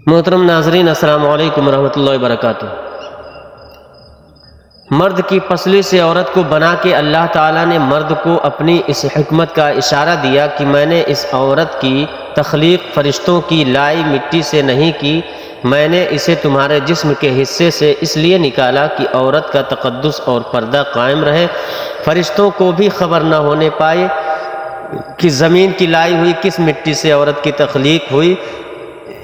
محترم ناظرین، السلام علیکم ورحمۃ اللہ وبرکاتہ۔ مرد کی پسلی سے عورت کو بنا کے اللہ تعالیٰ نے مرد کو اپنی اس حکمت کا اشارہ دیا کہ میں نے اس عورت کی تخلیق فرشتوں کی لائی مٹی سے نہیں کی، میں نے اسے تمہارے جسم کے حصے سے اس لیے نکالا کہ عورت کا تقدس اور پردہ قائم رہے، فرشتوں کو بھی خبر نہ ہونے پائے کہ زمین کی لائی ہوئی کس مٹی سے عورت کی تخلیق ہوئی۔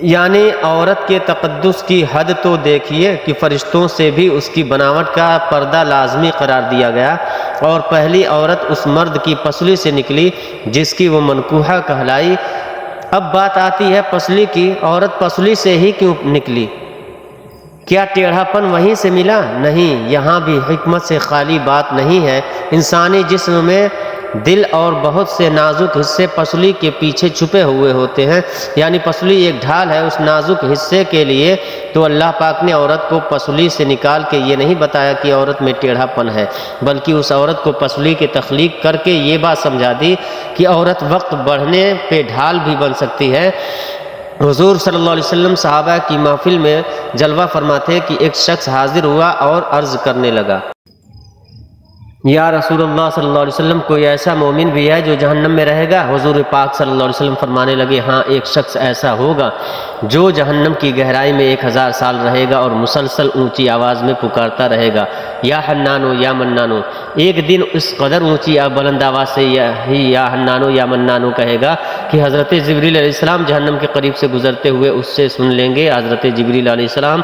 یعنی عورت کے تقدس کی حد تو دیکھیے کہ فرشتوں سے بھی اس کی بناوٹ کا پردہ لازمی قرار دیا گیا، اور پہلی عورت اس مرد کی پسلی سے نکلی جس کی وہ منکوحہ کہلائی۔ اب بات آتی ہے پسلی کی، عورت پسلی سے ہی کیوں نکلی؟ کیا ٹیڑھا پن وہیں سے ملا؟ نہیں، یہاں بھی حکمت سے خالی بات نہیں ہے۔ انسانی جسم میں دل اور بہت سے نازک حصے پسلی کے پیچھے چھپے ہوئے ہوتے ہیں، یعنی پسلی ایک ڈھال ہے اس نازک حصے کے لیے۔ تو اللہ پاک نے عورت کو پسلی سے نکال کے یہ نہیں بتایا کہ عورت میں ٹیڑھا پن ہے، بلکہ اس عورت کو پسلی کی تخلیق کر کے یہ بات سمجھا دی کہ عورت وقت بڑھنے پہ ڈھال بھی بن سکتی ہے۔ حضور صلی اللہ علیہ وسلم صحابہ کی محفل میں جلوہ فرماتے کہ ایک شخص حاضر ہوا اور عرض کرنے لگا، یا رسول اللہ صلی اللہ علیہ وسلم، کوئی ایسا مومن بھی ہے جو جہنم میں رہے گا؟ حضور پاک صلی اللہ علیہ وسلم فرمانے لگے، ہاں، ایک شخص ایسا ہوگا جو جہنم کی گہرائی میں 1000 سال رہے گا اور مسلسل اونچی آواز میں پکارتا رہے گا، یا حنانو یا منانو۔ ایک دن اس قدر اونچی بلند آواز سے یا حنانو یا منانو کہے گا کہ حضرت جبریل علیہ السلام جہنم کے قریب سے گزرتے ہوئے اس سے سن لیں گے۔ حضرت جبریل علیہ السلام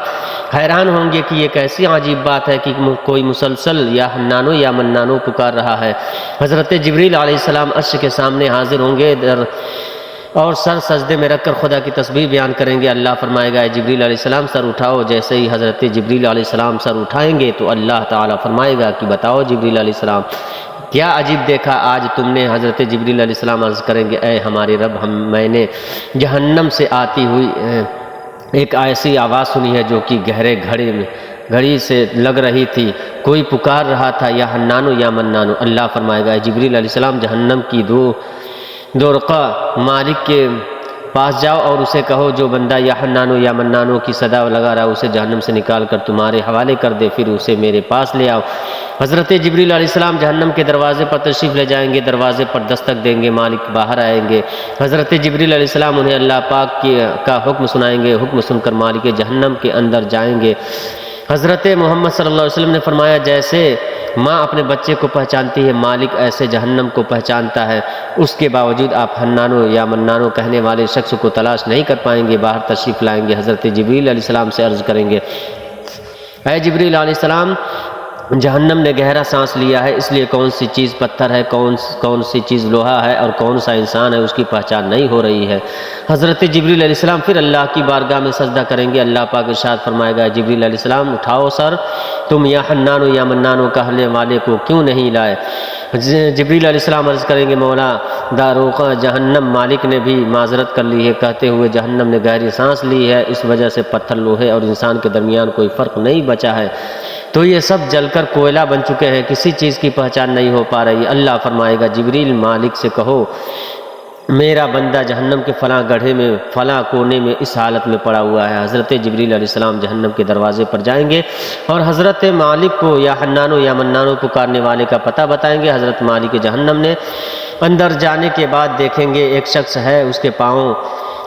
حیران ہوں گے کہ یہ کیسی عجیب بات ہے کہ کوئی مسلسل یا حنانو یا منانو پکار رہا ہے۔ حضرت جبریل علیہ السلام عرش کے سامنے حاضر ہوں گے اور سر سجدے میں رکھ کر خدا کی تسبیح بیان کریں گے۔ اللہ فرمائے گا، اے جبریل علیہ السلام سر اٹھاؤ۔ جیسے ہی حضرت جبریل علیہ السلام سر اٹھائیں گے تو اللہ تعالیٰ فرمائے گا کہ بتاؤ جبریل علیہ السلام، کیا عجیب دیکھا آج تم نے؟ حضرت جبریل علیہ السلام عرض کریں گے، اے ہمارے رب، میں نے جہنم سے آتی ہوئی ایک ایسی آواز سنی ہے جو کہ گہرے گھڑی سے لگ رہی تھی، کوئی پکار رہا تھا، یا حنانو یا منانو۔ اللہ فرمائے گا، جبریل علیہ السلام جہنم کی دو رقع مالک کے پاس جاؤ اور اسے کہو جو بندہ یا حنانو یا منانو کی صدا لگا رہا اسے جہنم سے نکال کر تمہارے حوالے کر دے، پھر اسے میرے پاس لے آؤ۔ حضرت جبریل علیہ السلام جہنم کے دروازے پر تشریف لے جائیں گے، دروازے پر دستک دیں گے، مالک باہر آئیں گے۔ حضرت جبریل علیہ السلام انہیں اللہ پاک کا حکم سنائیں گے، حکم سن کر مالک جہنم کے اندر جائیں گے۔ حضرت محمد صلی اللہ علیہ وسلم نے فرمایا، جیسے ماں اپنے بچے کو پہچانتی ہے، مالک ایسے جہنم کو پہچانتا ہے، اس کے باوجود آپ حنانو یا منانو کہنے والے شخص کو تلاش نہیں کر پائیں گے، باہر تشریف لائیں گے۔ حضرت جبریل علیہ السلام سے عرض کریں گے، اے جبریل علیہ السلام، جہنم نے گہرا سانس لیا ہے، اس لیے کون سی چیز پتھر ہے، کون سی چیز لوہا ہے اور کون سا انسان ہے، اس کی پہچان نہیں ہو رہی ہے۔ حضرت جبریل علیہ السلام پھر اللہ کی بارگاہ میں سجدہ کریں گے۔ اللہ پاک ارشاد فرمائے گا، جبریل علیہ السلام اٹھاؤ سر، تم یا حنانو یا منانو کہنے والے کو کیوں نہیں لائے؟ جبریل علیہ السلام عرض کریں گے، مولا داروغہ جہنم مالک نے بھی معذرت کر لی ہے، کہتے ہوئے جہنم نے گہری سانس لی ہے، اس وجہ سے پتھر، لوہے اور انسان کے درمیان کوئی فرق نہیں بچا ہے، تو یہ سب جل کر کوئلہ بن چکے ہیں، کسی چیز کی پہچان نہیں ہو پا رہی۔ اللہ فرمائے گا، جبریل مالک سے کہو میرا بندہ جہنم کے فلاں گڑھے میں فلاں کونے میں اس حالت میں پڑا ہوا ہے۔ حضرت جبریل علیہ السلام جہنم کے دروازے پر جائیں گے اور حضرت مالک کو یا حنانو یا منانو پکارنے والے کا پتہ بتائیں گے۔ حضرت مالک جہنم نے اندر جانے کے بعد دیکھیں گے ایک شخص ہے، اس کے پاؤں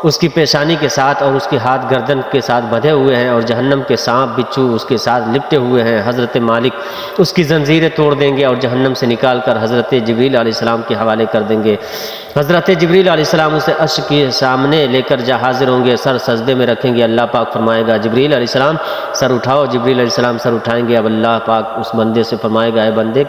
اس کی پیشانی کے ساتھ اور اس کے ہاتھ گردن کے ساتھ بندھے ہوئے ہیں اور جہنم کے سانپ بچھو اس کے ساتھ لپٹے ہوئے ہیں۔ حضرت مالک اس کی زنجیریں توڑ دیں گے اور جہنم سے نکال کر حضرت جبریل علیہ السلام کے حوالے کر دیں گے۔ حضرت جبریل علیہ السلام اسے عرش کے سامنے لے کر حاضر ہوں گے، سر سجدے میں رکھیں گے۔ اللہ پاک فرمائے گا، جبریل علیہ السلام سر اٹھاؤ۔ جبریل علیہ السلام سر اٹھائیں گے۔ اب اللہ پاک اس بندے سے فرمائے گا، اے بندے،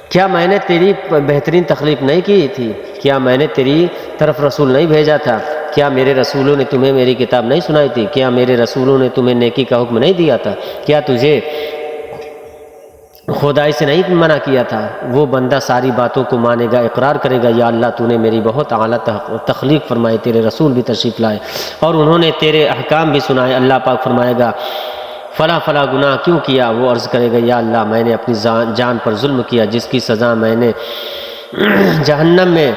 کیا میں نے تیری بہترین تخلیق نہیں کی تھی؟ کیا میں نے تیری طرف رسول نہیں بھیجا تھا؟ کیا میرے رسولوں نے تمہیں میری کتاب نہیں سنائی تھی؟ کیا میرے رسولوں نے تمہیں نیکی کا حکم نہیں دیا تھا؟ کیا تجھے خدائی سے نہیں منع کیا تھا؟ وہ بندہ ساری باتوں کو مانے گا، اقرار کرے گا، یا اللہ تو نے میری بہت اعلیٰ تخلیق فرمائی، تیرے رسول بھی تشریف لائے اور انہوں نے تیرے احکام بھی سنائے۔ اللہ پاک فرمائے گا، فلاں گناہ کیوں کیا؟ وہ عرض کرے گا، یا اللہ میں نے اپنی جان پر ظلم کیا، جس کی سزا میں نے جہنم میں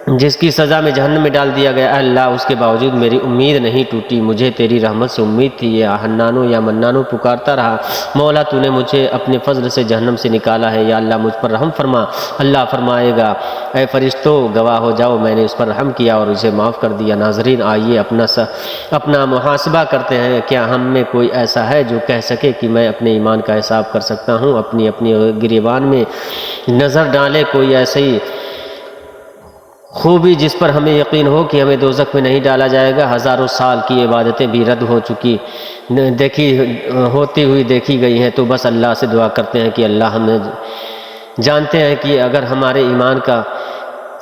جس کی سزا میں جہنم میں ڈال دیا گیا، اے اللہ اس کے باوجود میری امید نہیں ٹوٹی، مجھے تیری رحمت سے امید تھی، یا حنانو یا منانو پکارتا رہا، مولا تو نے مجھے اپنے فضل سے جہنم سے نکالا ہے، یا اللہ مجھ پر رحم فرما۔ اللہ فرمائے گا، اے فرشتوں گواہ ہو جاؤ میں نے اس پر رحم کیا اور اسے معاف کر دیا۔ ناظرین آئیے اپنا محاسبہ کرتے ہیں، کیا ہم میں کوئی ایسا ہے جو کہہ سکے کہ میں اپنے ایمان کا حساب کر سکتا ہوں؟ اپنی گریبان میں نظر ڈالے، کوئی ایسی خوبی جس پر ہمیں یقین ہو کہ ہمیں دوزخ میں نہیں ڈالا جائے گا۔ ہزاروں سال کی عبادتیں بھی رد ہو چکی ہوتی ہوئی دیکھی گئی ہیں، تو بس اللہ سے دعا کرتے ہیں کہ اللہ ہمیں جانتے ہیں کہ اگر ہمارے ایمان کا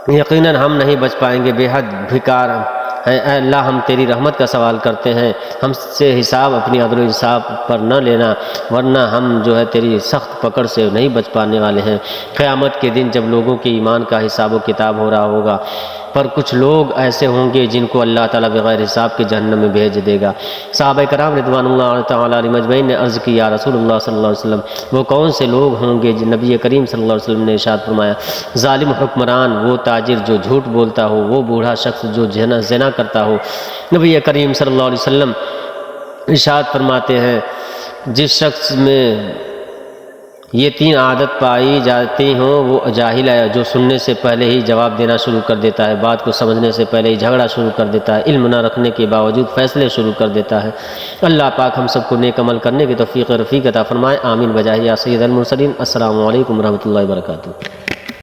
یقیناً ہم نہیں بچ پائیں گے، بے حد بھیکار ہیں۔ اے اللہ ہم تیری رحمت کا سوال کرتے ہیں، ہم سے حساب اپنی عدل و انصاف پر نہ لینا، ورنہ ہم جو ہے تیری سخت پکڑ سے نہیں بچ پانے والے ہیں۔ قیامت کے دن جب لوگوں کے ایمان کا حساب و کتاب ہو رہا ہوگا، پر کچھ لوگ ایسے ہوں گے جن کو اللہ تعالیٰ بغیر حساب کے جہنم میں بھیج دے گا۔ صحابہ کرام رضوان اللہ تعالیٰ علیہ مجمعین نے عرض کی، یا رسول اللہ صلی اللہ علیہ وسلم وہ کون سے لوگ ہوں گے؟ نبی کریم صلی اللہ علیہ وسلم نے ارشاد فرمایا، ظالم حکمران، وہ تاجر جو جھوٹ بولتا ہو، وہ بوڑھا شخص جو زنا کرتا ہو۔ نبی کریم صلی اللہ علیہ وسلم ارشاد فرماتے ہیں، جس شخص میں یہ تین عادت پائی جاتی ہوں وہ جاہل ہے، جو سننے سے پہلے ہی جواب دینا شروع کر دیتا ہے، بات کو سمجھنے سے پہلے ہی جھگڑا شروع کر دیتا ہے، علم نہ رکھنے کے باوجود فیصلے شروع کر دیتا ہے۔ اللہ پاک ہم سب کو نیک عمل کرنے کی توفیق رفیق عطا فرمائے، آمین بجاہ یا سید المرسلین۔ السلام علیکم ورحمۃ اللہ وبرکاتہ۔